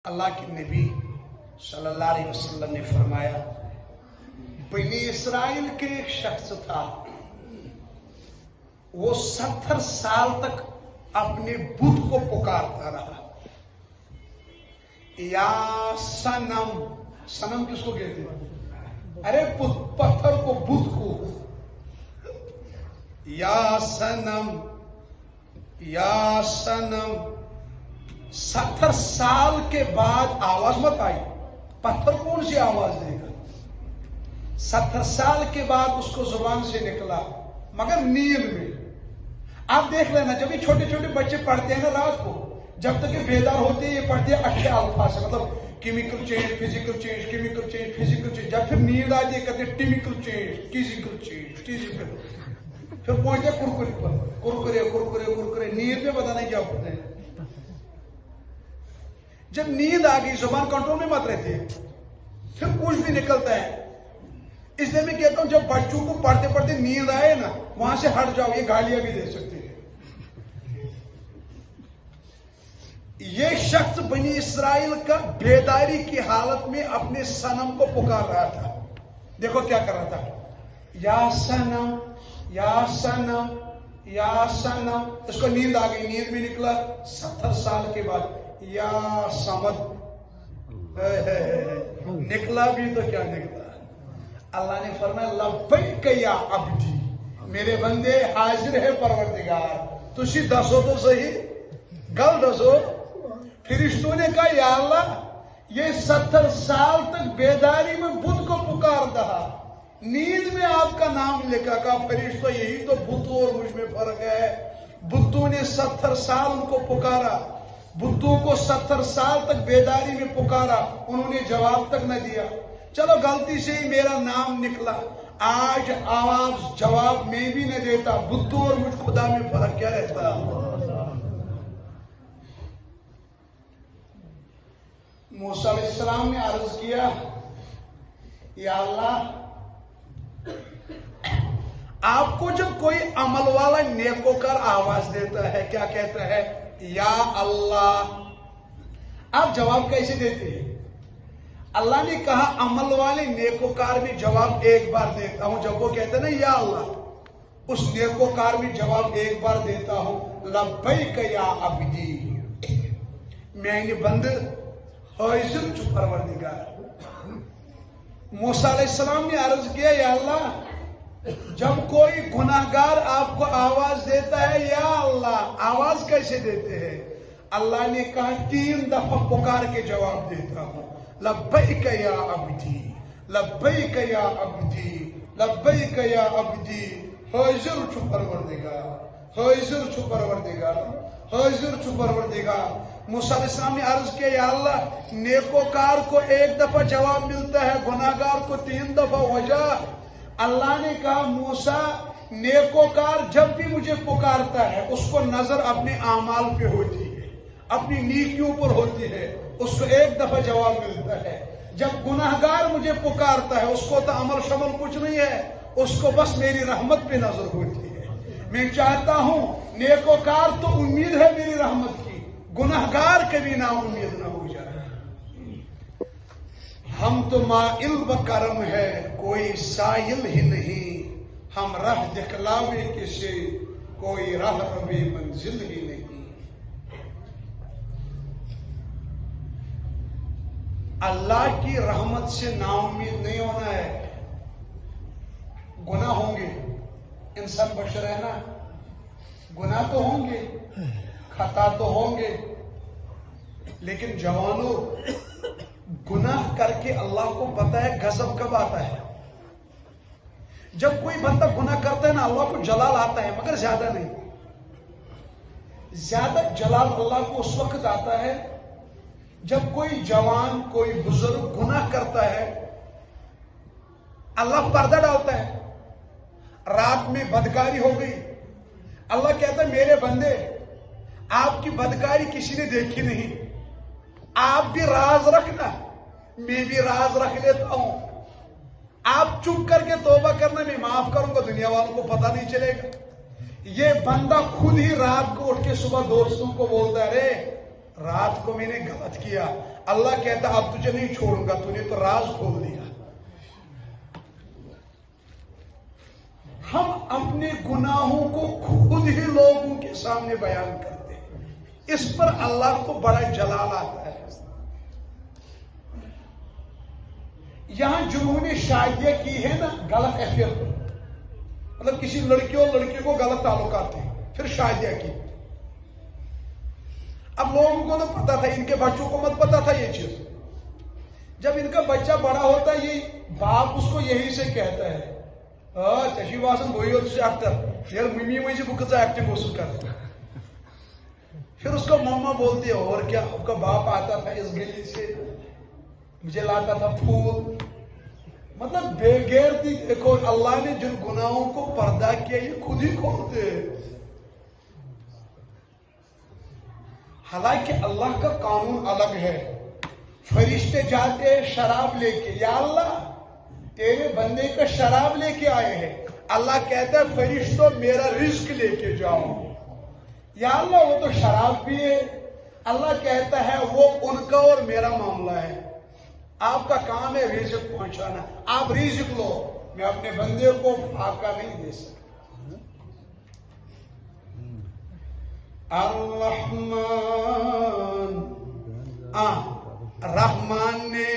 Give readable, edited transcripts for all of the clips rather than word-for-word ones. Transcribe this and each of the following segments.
اللہ کے نبی صلی اللہ علیہ وسلم نے فرمایا بنی اسرائیل کے ایک شخص تھا، وہ 70 سال تک اپنے بت کو پکارتا رہا، یا سنم۔ سنم کس کو کہتے ہیں؟ ارے پتھر کو، بت کو، یا سنم یا سنم۔ 70 سال کے بعد آواز مت آئی، پتھر کون سی آواز دے گا؟ 70 سال کے بعد اس کو زبان سے نکلا، مگر نیند میں۔ آپ دیکھ لینا، جب یہ چھوٹے چھوٹے بچے پڑھتے ہیں نا رات کو، جب تک یہ بیدار ہوتے ہیں یہ پڑھتے ہیں اچھے الفاظ سے، مطلب chemical change, physical change, chemical change, physical change. جب پھر نیند آتی ہے کہتے ہیں ٹیمیکل چینج، فزیکل چینج، فزیکل۔ پھر پہنچتے ہیں کرکرے پر، کرکرے کرکرے کرکرے، نیند میں پتہ نہیں کیا پڑھتے ہیں۔ جب نیند آ گئی زبان کنٹرول میں مت رہتی ہے، پھر کچھ بھی نکلتا ہے۔ اس لیے میں کہتا ہوں جب بچوں کو پڑھتے پڑھتے نیند آئے نا، وہاں سے ہٹ جاؤ، یہ گالیاں بھی دے سکتے ہیں۔ یہ شخص بنی اسرائیل کا بیداری کی حالت میں اپنے صنم کو پکار رہا تھا۔ دیکھو کیا کر رہا تھا، یا سنم یا سنم یا سنم۔ اس کو نیند آ گئی، نیند میں نکلا 70 سال کے بعد، یا سمد۔ نکلا بھی تو کیا نکلا؟ اللہ نے فرمایا لبیک یا عبدی، میرے بندے حاضر ہے پروردگار، تسی دسو تو صحیح، گل دسو۔ فرشتوں نے کہا یا اللہ یہ 70 سال تک بیداری میں بت کو پکار رہا، نیند میں آپ کا نام لکھا۔ کہا فرشتوں یہی تو بتوں اور مجھ میں فرق ہے، بتوں نے 70 سال ان کو پکارا، بتوں کو 70 سال تک بیداری میں پکارا، انہوں نے جواب تک نہ دیا۔ چلو غلطی سے ہی میرا نام نکلا، آج آواز جواب میں بھی نہ دیتا، بتوں اور مجھ خدا میں فرق کیا رہتا؟ موسیٰ علیہ السلام نے عرض کیا یا اللہ آپ کو جب کوئی عمل والا نیکوکار آواز دیتا ہے کیا کہتا ہے؟ یا اللہ۔ آپ جواب کیسے دیتے ہیں؟ اللہ نے کہا عمل والے نیکوکار میں جواب ایک بار دیتا ہوں، جب وہ کہتے ہیں نا یا اللہ، اس نیکوکار میں جواب ایک بار دیتا ہوں، لبیک یا عبدی، میں نے بندے حاضر چھو پروردگار۔ موسیٰ علیہ السلام نے عرض کیا یا اللہ جب کوئی گناہگار آپ کو آواز دیتا ہے یا اللہ، آواز کیسے دیتے ہیں؟ اللہ نے کہا 3 دفعہ پکار کے جواب دیتا ہوں، لبیک یا عبدی، لبیک یا عبدی، لبیک یا عبدی، حاضر چھو پروردگار، حاضر چھو پروردگار، حاضر چھو پروردگار۔ موسیٰ علیہ السلام نے عرض کیا یا اللہ نیکوکار کو 1 دفعہ جواب ملتا ہے، گناہگار کو 3 دفعہ، وجہ؟ اللہ نے کہا موسیٰ نیکوکار جب بھی مجھے پکارتا ہے اس کو نظر اپنے اعمال پہ ہوتی ہے، اپنی نیکیوں پر ہوتی ہے، اس کو 1 دفعہ جواب ملتا ہے۔ جب گناہگار مجھے پکارتا ہے اس کو تو عمل شمل کچھ نہیں ہے، اس کو بس میری رحمت پہ نظر ہوتی ہے۔ میں چاہتا ہوں نیکوکار تو امید ہے میری رحمت کی، گناہگار کبھی نا امید نہ ہو جائے۔ ہم تو مائل بکرم ہے کوئی سائل ہی نہیں، ہم راہ دکھلاوے کسے کوئی راہ ربے منزل ہی نہیں۔ اللہ کی رحمت سے نا امید نہیں ہونا ہے۔ گناہ ہوں گے، انسان بشر ہے نا، گناہ تو ہوں گے، خطا تو ہوں گے، لیکن جوانوں گناہ کر کے اللہ کو پتا ہے غضب کب آتا ہے۔ جب کوئی بندہ گناہ کرتا ہے نا اللہ کو جلال آتا ہے، مگر زیادہ نہیں۔ زیادہ جلال اللہ کو اس وقت آتا ہے جب کوئی جوان، کوئی بزرگ گناہ کرتا ہے، اللہ پردہ ڈالتا ہے۔ رات میں بدکاری ہو گئی، اللہ کہتا ہے میرے بندے آپ کی بدکاری کسی نے دیکھی نہیں، آپ بھی راز رکھنا، میں بھی راز رکھ لیتا ہوں، آپ چپ کر کے توبہ کرنا، میں معاف کروں گا، دنیا والوں کو پتہ نہیں چلے گا۔ یہ بندہ خود ہی رات کو اٹھ کے صبح دوستوں کو بولتا ہے، رے رات کو میں نے غلط کیا، اللہ کہتا اب تجھے نہیں چھوڑوں گا، تو نے تو راز کھول دیا۔ ہم اپنے گناہوں کو خود ہی لوگوں کے سامنے بیان کرتے ہیں، اس پر اللہ کو بڑا جلال آتا ہے۔ یہاں جنہوں نے شادیاں کی ہے نا غلط افیئر پر، مطلب کسی لڑکی اور لڑکی کو غلط تعلقات تھے، پھر شادیاں کی، اب لوگوں کو تو پتا تھا، ان کے بچوں کو مت پتا تھا یہ چیز۔ جب ان کا بچہ بڑا ہوتا ہے، یہ باپ اس کو یہی سے کہتا ہے، چشی باسن بھائی اور ایکٹر یار ممی مجھے بکتا ایکٹنگ وصول کرتا۔ پھر اس کو ماما بولتی ہے اور کیا، آپ کا باپ آتا تھا اس گلی سے، مجھے لاتا تھا پھول۔ مطلب بے غیرتی دیکھو، اللہ نے جن گناہوں کو پردہ کیا یہ خود ہی کھولتے۔ حالانکہ اللہ کا قانون الگ ہے، فرشتے جاتے شراب لے کے، یا اللہ تیرے بندے کا شراب لے کے آئے ہیں، اللہ کہتا ہے فرشتوں میرا رزق لے کے جاؤ، یا اللہ وہ تو شراب پیے، اللہ کہتا ہے وہ ان کا اور میرا معاملہ ہے، آپ کا کام ہے رزق پہنچانا، آپ رزق لو، میں اپنے بندے کو فاقہ نہیں دے سکتا۔ الرحمن، رحمان نے،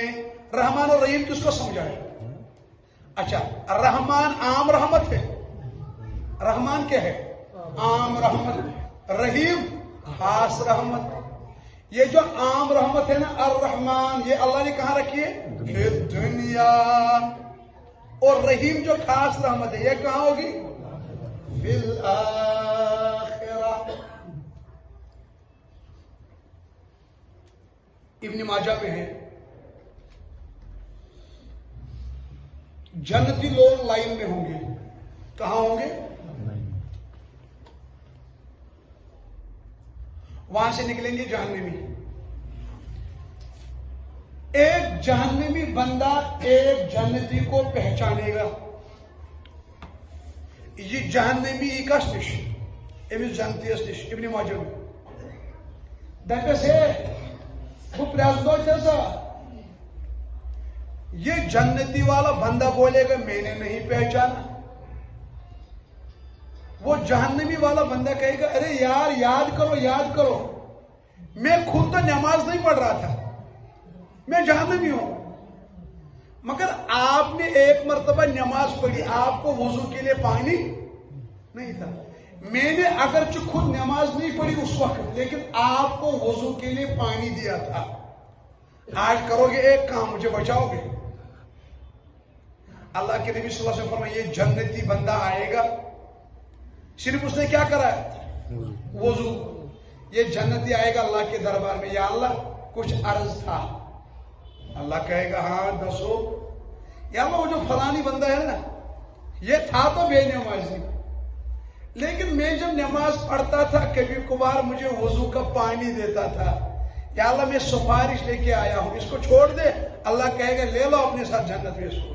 رحمان اور رحیم کس کو سمجھایا؟ اچھا، رحمان عام رحمت ہے، رحمان کیا ہے؟ عام رحمت، رحیم خاص رحمت۔ یہ جو عام رحمت ہے نا الرحمن، یہ اللہ نے کہاں رکھی ہے؟ پھر دنیا۔ اور رحیم جو خاص رحمت ہے یہ کہاں ہوگی؟ فی الآخرہ۔ ابن ماجہ میں ہے، جنتی لوگ لائن میں ہوں گے، کہاں ہوں گے؟ وہاں سے نکلیں گے جہنمی۔ ایک جہنمی بندہ ایک جنتی کو پہچانے گا، یہ جہنمی کس نش امس جنتیس نش، ابن ماجہ میں دپس ہے وہ پریزدو جیسا، یہ جنتی والا بندہ بولے گا میں نے نہیں پہچانا، وہ جہنمی والا بندہ کہے گا ارے یار یاد کرو یاد کرو، میں خود تو نماز نہیں پڑھ رہا تھا، میں جہنمی ہوں، مگر آپ نے ایک مرتبہ نماز پڑھی، آپ کو وضو کے لیے پانی نہیں تھا، میں نے اگرچہ خود نماز نہیں پڑھی اس وقت لیکن آپ کو وضو کے لیے پانی دیا تھا، آج کرو گے ایک کام مجھے بچاؤ گے؟ اللہ کے نبی صلی اللہ علیہ وسلم فرمائے یہ جنتی بندہ آئے گا، صرف اس نے کیا کرا ہے؟ وضو۔ یہ جنتی آئے گا اللہ کے دربار میں، یا اللہ کچھ عرض تھا، اللہ کہے گا ہاں دسو، یا اللہ وہ جو فلانی بندہ ہے نا یہ تھا تو بے نمازی، لیکن میں جب نماز پڑھتا تھا کبھی کبھار مجھے وضو کا پانی دیتا تھا، یا اللہ میں سفارش لے کے آیا ہوں، اس کو چھوڑ دے، اللہ کہے گا لے لو اپنے ساتھ جنت میں اس کو۔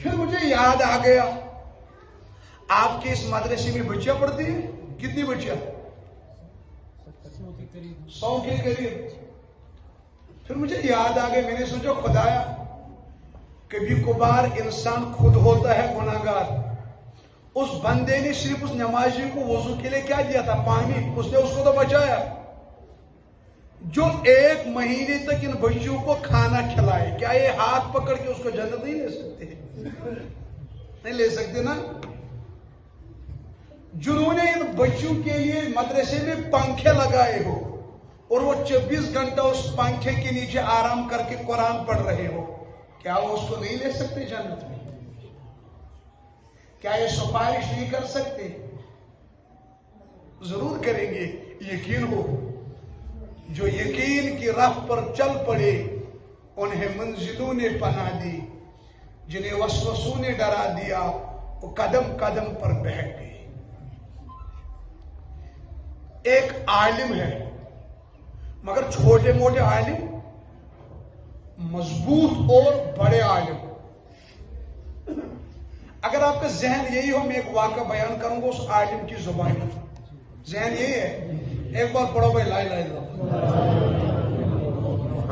پھر مجھے یاد آ گیا آپ کے اس مدرسے میں بچیاں پڑھتی ہیں، کتنی بچیاں؟ 100 کے قریب۔ پھر مجھے یاد آ گیا، میں نے سوچا خدایا کبھی کبھار انسان خود ہوتا ہے گناہگار، اس بندے نے صرف اس نمازی کو وضو کے لیے کیا دیا تھا؟ پانی، اس نے اس کو تو بچایا، جو 1 مہینے تک ان بچیوں کو کھانا کھلائے، کیا یہ ہاتھ پکڑ کے اس کو جنت نہیں لے سکتے؟ نہیں لے سکتے نا؟ جنہوں نے ان بچوں کے لیے مدرسے میں پنکھے لگائے ہو اور وہ 24 گھنٹہ اس پنکھے کے نیچے آرام کر کے قرآن پڑھ رہے ہو، کیا وہ اس کو نہیں لے سکتے جنت میں؟ کیا یہ سفارش نہیں کر سکتے؟ ضرور کریں گے، یقین ہو، جو یقین کی راہ پر چل پڑے انہیں منزلوں نے پناہ دی، جنہیں وسوسوں نے ڈرا دیا وہ قدم قدم پر بیٹھ گئے۔ ایک عالم ہے مگر چھوٹے موٹے عالم، مضبوط اور بڑے عالم۔ اگر آپ کا ذہن یہی ہو میں ایک واقعہ بیان کروں گا اس عالم کی زبان میں۔ ذہن یہی ہے. ایک بار پڑھو بھائی لا الہ الا اللہ.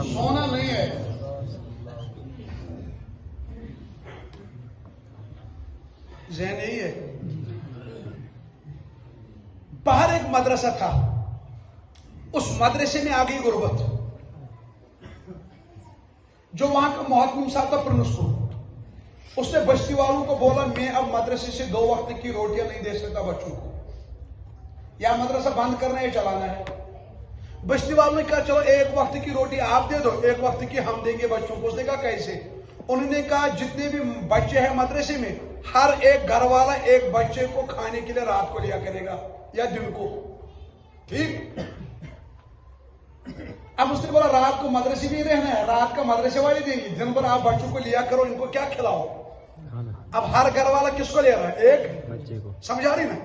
سونا نہیں ہے. ذہن یہی ہے. باہر ایک مدرسہ تھا, اس مدرسے میں آ گئی غربت. جو وہاں کا محتمم صاحب تھا پرنسپل, اس نے بستی والوں کو بولا میں اب مدرسے سے 2 وقت کی روٹیاں نہیں دے سکتا بچوں کو, یا مدرسہ بند کرنا ہے چلانا ہے. بستی والوں نے کہا چلو 1 وقت کی روٹی آپ دے دو, 1 وقت کی ہم دیں گے بچوں کو. اس نے کہا کیسے؟ انہوں نے کہا جتنے بھی بچے ہیں مدرسے میں, ہر ایک گھر والا ایک بچے کو کھانے کے لیے رات کو لیا کرے گا یا دن کو. ٹھیک. اب اس نے بولا رات کو مدرسے میں رہنا ہے, رات کا مدرسے والے دیں گے, دن بھر آپ بچوں کو لیا کرو, ان کو کیا کھلاؤ. اب ہر گھر والا کس کو لے رہا ہے؟ ایک بچے کو. سمجھا رہی نا؟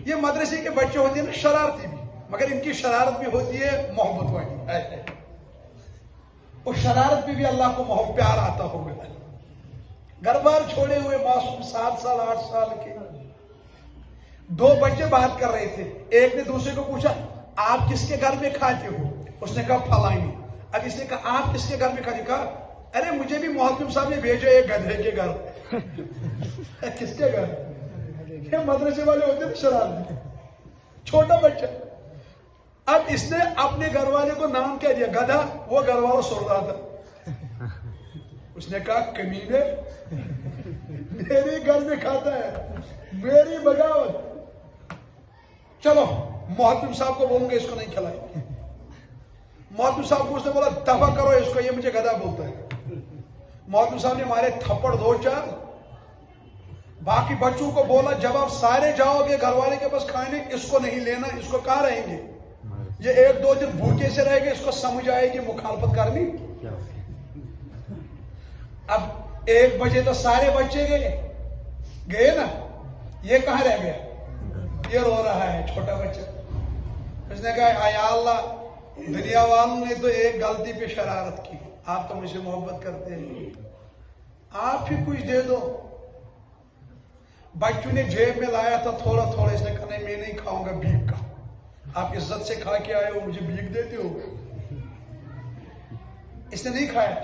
یہ مدرسے کے بچے ہوتے ہیں نا شرارتی بھی, مگر ان کی شرارت بھی ہوتی ہے محبت والی. اس شرارت بھی اللہ کو محبت پیار آتا ہوگا. گھر بار چھوڑے ہوئے معصوم 7 سال 8 سال کے 2 بچے بات کر رہے تھے. ایک نے دوسرے کو پوچھا آپ کس کے گھر میں کھاتے ہو؟ اس نے کہا فلانی. اب اس نے کہا آپ کس کے گھر میں کھاتے؟ کہا ارے مجھے بھی محتم صاحب نے بھیجا ایک گدھے کے گھر. کس کے گھر؟ یہ مدرسے والے ہوتے ہیں شرارتی, چھوٹا بچہ. اب اس نے اپنے گھر والے کو نام کیا دیا؟ گدھا. وہ گھر والا سو رہا تھا. اس نے کہا کمینے, میرے گھر میں کھاتا ہے, میری بغاوت. چلو محتم صاحب کو بولوں گے اس کو نہیں کھلائیں. محتم صاحب کو اس نے بولا دفع کرو اس کو, یہ مجھے گدھا بولتا ہے. محتم صاحب نے مارے تھپڑ 2-4. باقی بچوں کو بولا جب آپ سارے جاؤ گے گھر والے کے پاس کھانے, اس کو نہیں لینا, اس کو کہاں رہیں گے. یہ 1-2 دن بھوکے سے رہے گے, اس کو سمجھ آئے گی مخالفت کرنی. اب 1 بجے تو سارے بچے گئے نا, یہ کہاں رہ گیا؟ یہ رو رہا ہے چھوٹا بچہ. اس نے کہا اے اللہ, دنیا والوں نے تو ایک غلطی پہ شرارت کی, آپ تو مجھ سے محبت کرتے ہیں, آپ ہی کچھ دے دو. بچوں نے جیب میں لایا تھا تھوڑا تھوڑا, اس نے کہا نہیں میں نہیں کھاؤں گا بھیک کا. آپ عزت سے کھا کے آئے ہو, مجھے بھیک دیتے ہو. اس نے نہیں کھایا.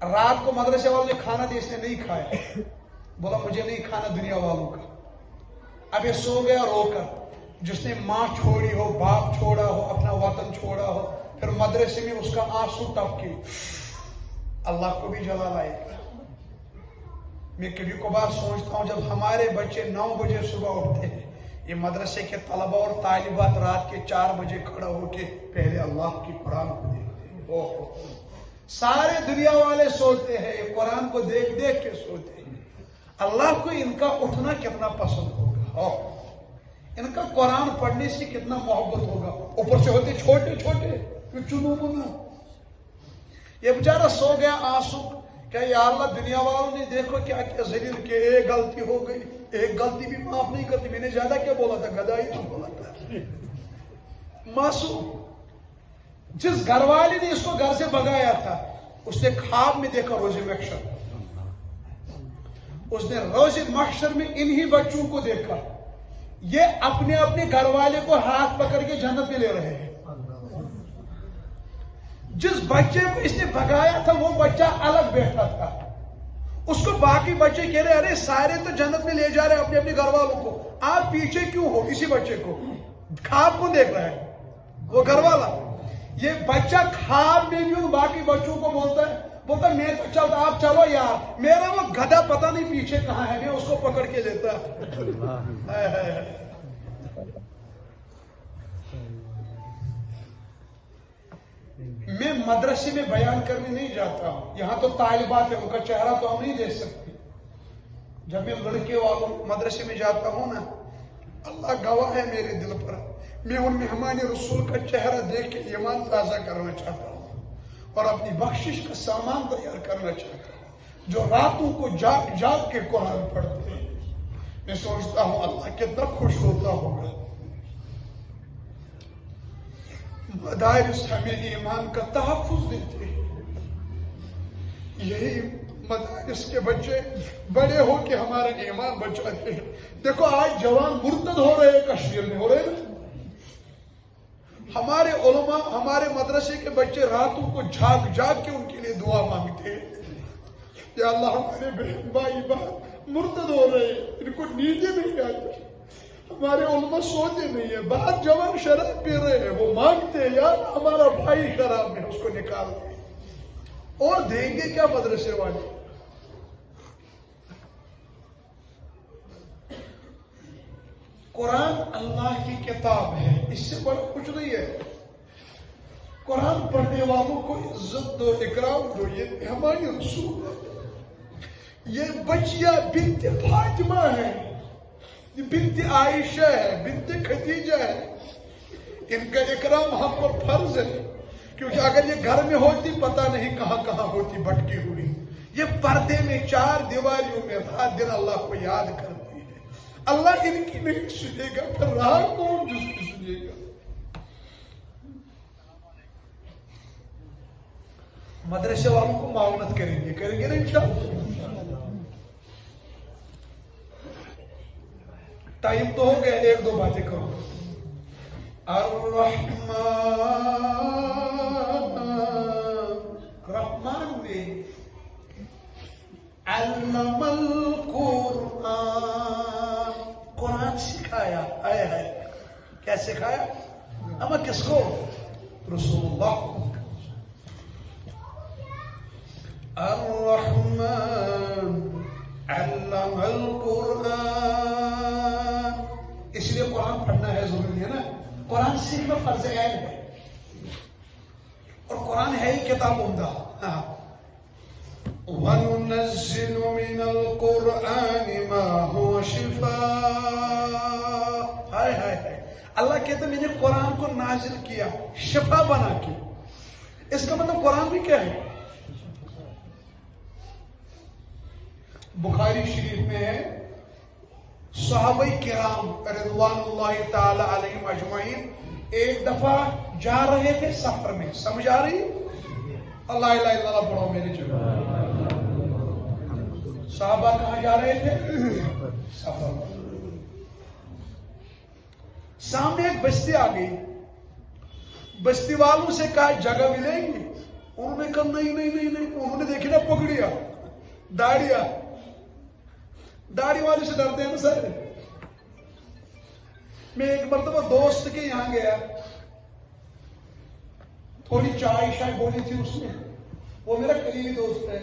رات کو مدرسے والوں نے کھانا دیا, اس نے نہیں کھایا. بولا مجھے نہیں کھانا دنیا والوں کا. اب یہ سو گیا رو کر. جس نے ماں چھوڑی ہو, باپ چھوڑا ہو, اپنا وطن چھوڑا ہو, پھر مدرسے میں اس کا آنسو ٹپکے, اللہ کو بھی جلال آئے گا. میں کبھی کبھار سوچتا ہوں جب ہمارے بچے 9 بجے صبح اٹھتے ہیں, یہ مدرسے کے طلباء اور طالبات رات کے 4 بجے کھڑا ہو کے پہلے اللہ کی قرآن کو دیکھتے ہیں. سارے دنیا والے سوتے ہیں, یہ قرآن کو دیکھ دیکھ کے سوتے ہیں. اللہ کو ان کا اٹھنا کتنا پسند ہوگا, ان کا قرآن پڑھنے سے کتنا محبت ہوگا. اوپر سے ہوتے چھوٹے چھوٹے چنو بنا. یہ بیچارہ سو گیا آنسو, کہ یا اللہ دنیا والوں نے دیکھو کیا کیا ذلیل کہ ایک غلطی ہو گئی, ایک غلطی بھی معاف نہیں کرتی. میں نے زیادہ کیا بولا تھا, گدھا ہی نہیں بولا تھا. معصوم. جس گھر والے نے اس کو گھر سے بھگایا تھا, اس نے خواب میں دیکھا روز محشر. اس نے روز محشر میں انہی بچوں کو دیکھا, یہ اپنے اپنے گھر والے کو ہاتھ پکڑ کے جنت میں لے رہے ہیں. جس بچے کو اس نے بھگایا تھا وہ بچہ الگ بیٹھا تھا. اس کو باقی بچے کہہ رہے ارے سارے تو جنت میں لے جا رہے اپنے اپنے گھر والوں کو, آپ پیچھے کیوں ہو؟ اسی بچے کو خواب کون دیکھ رہا ہے؟ وہ گھر والا. یہ بچہ خواب میں بھی ان باقی بچوں کو بولتا ہے میں تو چلتا, آپ چلو یار, میرا وہ گدھا پتہ نہیں پیچھے کہاں ہے, میں اس کو پکڑ کے لیتا. میں مدرسے میں بیان کرنے نہیں جاتا ہوں, یہاں تو طالبات ہیں, ان کا چہرہ تو ہم نہیں دیکھ سکتے. جب میں لڑکے والوں مدرسے میں جاتا ہوں نا, اللہ گواہ ہے میرے دل پر, میں ان مہمان رسول کا چہرہ دیکھ کے ایمان تازہ کرنا چاہتا ہوں اور اپنی بخشش کا سامان تیار کرنا چاہتا ہوں. جو راتوں کو جاگ جاگ کے قرآن پڑھتے ہیں, میں سوچتا ہوں اللہ کتنا خوش ہوتا ہوگا. مدارس ہمیں ایمان کا تحفظ دیتے ہیں. یہی مدارس کے بچے بڑے ہو کے ہمارا ایمان بچاتے ہیں. دیکھو آج جوان مرتد ہو رہے ہیں کشمیر میں، ہو رہے ہیں. ہمارے علماء ہمارے مدرسے کے بچے راتوں کو جاگ جاگ کے ان کے لیے دعا مانگتے ہیں. یا اللہ ہمارے بہن بھائی باپ مرتد ہو رہے ہیں، ان کو نیندیں نہیں آتی. ہمارے علماء سوتے نہیں ہیں. بعض جوان شراب پی رہے ہیں، وہ مانگتے ہیں یار ہمارا بھائی شراب میں، اس کو نکال دیں. اور دیں گے کیا مدرسے والے؟ قرآن اللہ کی کتاب ہے، اس سے بڑا کچھ نہیں ہے. قرآن پڑھنے والوں کو عزت دو، اکرام دو. یہ ہماری رسول ہے. یہ بچیاں بنت فاطمہ ہے، یہ بنت عائشہ ہے، بنت خدیجہ ہے. ان کا اکرام ہم پر فرض ہے، کیونکہ اگر یہ گھر میں ہوتی پتہ نہیں کہاں کہاں ہوتی بھٹکی ہوئی. یہ پردے میں 4 دیواریوں میں رات دن اللہ کو یاد کرتی ہے. اللہ ان کی نہیں سنے گا، پھر رہا کون جس کی سنے گا؟ مدرسے والوں کو معاونت کریں گے نا انشاءاللہ. ٹائم تو ہو گیا، 1-2 باتیں کرو. رحمان نے علم القرآن، قرآن سکھایا. ہے کیا سکھایا؟ اما کس کو؟ رسول اللہ کو. الرحمن علم القرآن. اس لیے قرآن پڑھنا ہے، ضروری ہے نا. قرآن سیکھنا فرض عین ہے، اور قرآن ہے ہی کتاب عمدہ. وَنُنَزِّلُ مِنَ الْقُرْآنِ مَا هُوَ شِفَاءٌ. اللہ کہتے ہیں میں نے قرآن کو نازل کیا شفا بنا کے. اس کا مطلب قرآن بھی کیا ہے؟ بخاری شریف میں ہے، صحابہ کرام رضوان اللہ تعالی علیہم اجمعین ایک دفعہ جا رہے تھے سفر میں. سمجھ آ رہی؟ اللہ الہ الا اللہ پڑھو میری جگہ. صحابہ کہاں جا رہے تھے؟ سفر. سامنے ایک بستی آ گئی. بستی والوں سے کہا جگہ ملیں گی؟ انہوں نے کہا نہیں. انہوں نے دیکھی نا پگڑیاں، داڑیاں. داڑھی والے سے ڈرتے ہیں نا سر. میں ایک مرتبہ دوست کے یہاں گیا، تھوڑی چائے شائے بولی تھی اس نے. وہ میرا قریبی دوست ہے.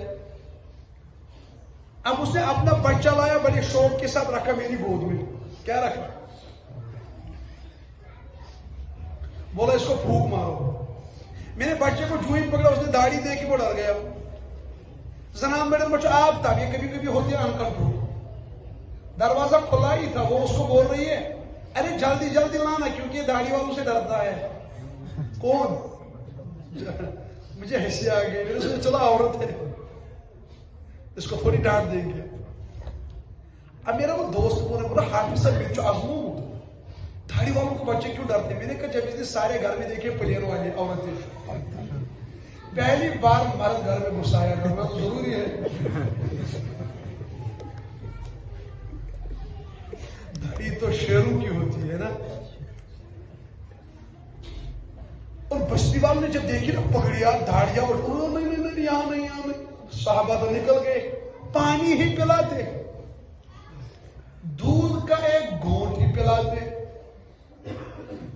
اب اس نے اپنا بچہ لایا، بڑے شوق کے ساتھ رکھا میری گود میں. کیا رکھا؟ بولا اس کو پھونک مارو. میں نے بچے کو جو ہی پکڑا، اس نے داڑھی دیکھی وہ ڈر گیا. جناب میڈم بچہ آپ تھا، یہ کبھی کبھی ہوتی ہے انکنٹرول. دروازہ کھلا ہی تھا، وہ اس کو بول رہی ہے ارے جلدی جلدی لانا، کیونکہ یہ داڑھی والوں سے ڈرتا ہے. کون؟ مجھے ہنسی آ گئی. میرے سے چلا عورت ہے، اس کو تھوڑی ڈانٹ دیں گے. اب میرا وہ دوست بولا حافظ صاحب بچوں آزمو داڑھی والوں کو بچے کیوں ڈرتے؟ میں نے کہا جب اس نے سارے گھر میں دیکھے پلین والے عورتیں، پہلی بار مرد گھر میں گھسایا کرنا تو ضروری ہے. داڑھی تو شیروں کی ہوتی ہے نا. اور بستی والوں نے جب دیکھی نا پگڑیاں داڑیاں، نہیں یہاں نہیں. صحابہ تو نکل گئے. پانی ہی پلاتے، دودھ کا ایک گھونٹ ہی پلاتے.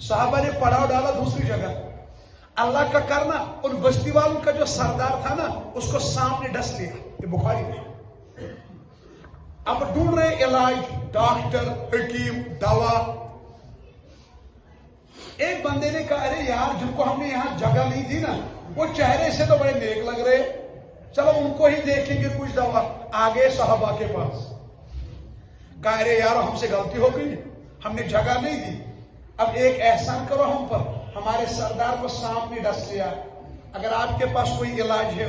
صحابہ نے پڑاؤ ڈالا دوسری جگہ. اللہ کا کرنا. اور بستی والوں کا جو سردار تھا نا، اس کو سامنے ڈس لیا. یہ بخاری میں. اب ڈھونڈ رہے علاج، ڈاکٹر، حکیم، دوا. ایک بندے نے کہا ارے یار جن کو ہم نے یہاں جگہ نہیں دی نا، وہ چہرے سے تو بڑے نیک لگ رہے، چلو ان کو ہی دیکھیں گے کچھ دوا. آگے صحابہ کے پاس کہا ارے یار ہم سے غلطی ہو گئی، ہم نے جگہ نہیں دی. اب ایک احسان کرو ہم پر، ہمارے سردار کو سامنے ڈس لیا. اگر آپ کے پاس کوئی علاج ہے